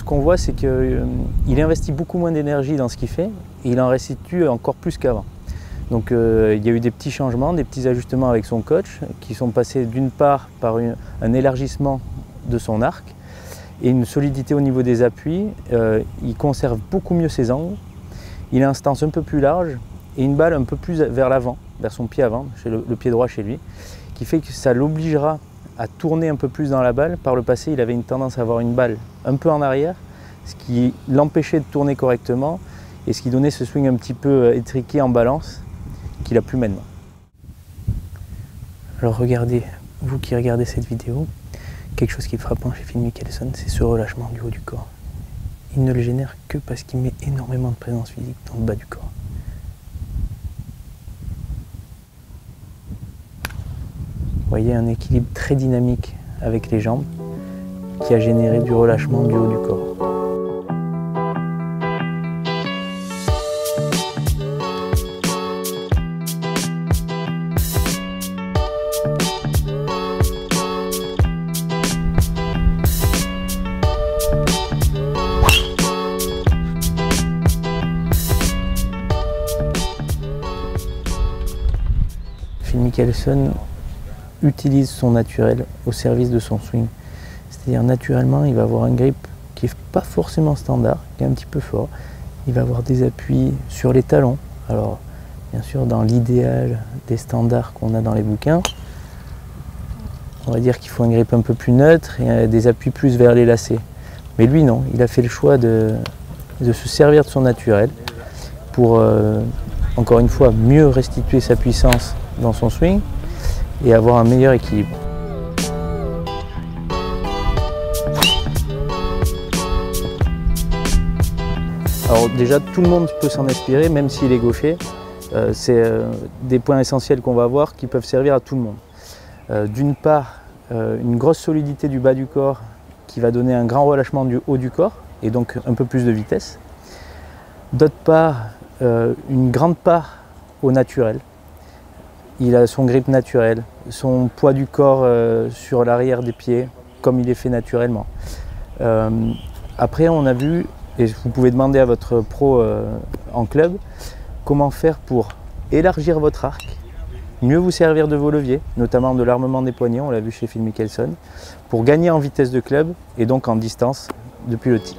qu'on voit, c'est qu'il investit beaucoup moins d'énergie dans ce qu'il fait et il en restitue encore plus qu'avant. Donc il y a eu des petits changements, des petits ajustements avec son coach qui sont passés d'une part par un élargissement de son arc et une solidité au niveau des appuis. Il conserve beaucoup mieux ses angles, il a un stance un peu plus large et une balle un peu plus vers l'avant, vers son pied avant, chez le pied droit chez lui, qui fait que ça l'obligera à tourner un peu plus dans la balle. Par le passé, il avait une tendance à avoir une balle un peu en arrière, ce qui l'empêchait de tourner correctement et ce qui donnait ce swing un petit peu étriqué en balance qu'il n'a plus maintenant. Alors regardez, vous qui regardez cette vidéo, quelque chose qui est frappant chez Phil Mickelson, c'est ce relâchement du haut du corps. Il ne le génère que parce qu'il met énormément de présence physique dans le bas du corps. Vous voyez un équilibre très dynamique avec les jambes qui a généré du relâchement du haut du corps. Phil Mickelson utilise son naturel au service de son swing. C'est-à-dire naturellement, il va avoir un grip qui n'est pas forcément standard, qui est un petit peu fort. Il va avoir des appuis sur les talons. Alors, bien sûr, dans l'idéal des standards qu'on a dans les bouquins, on va dire qu'il faut un grip un peu plus neutre et des appuis plus vers les lacets. Mais lui, non. Il a fait le choix de se servir de son naturel pour, encore une fois, mieux restituer sa puissance dans son swing et avoir un meilleur équilibre. Alors déjà, tout le monde peut s'en inspirer, même s'il est gaucher. C'est des points essentiels qu'on va voir qui peuvent servir à tout le monde. D'une part, une grosse solidité du bas du corps qui va donner un grand relâchement du haut du corps et donc un peu plus de vitesse. D'autre part, une grande part au naturel. Il a son grip naturel, son poids du corps sur l'arrière des pieds, comme il est fait naturellement. Après, on a vu, et vous pouvez demander à votre pro en club, comment faire pour élargir votre arc, mieux vous servir de vos leviers, notamment de l'armement des poignets, on l'a vu chez Phil Mickelson, pour gagner en vitesse de club et donc en distance depuis le tee.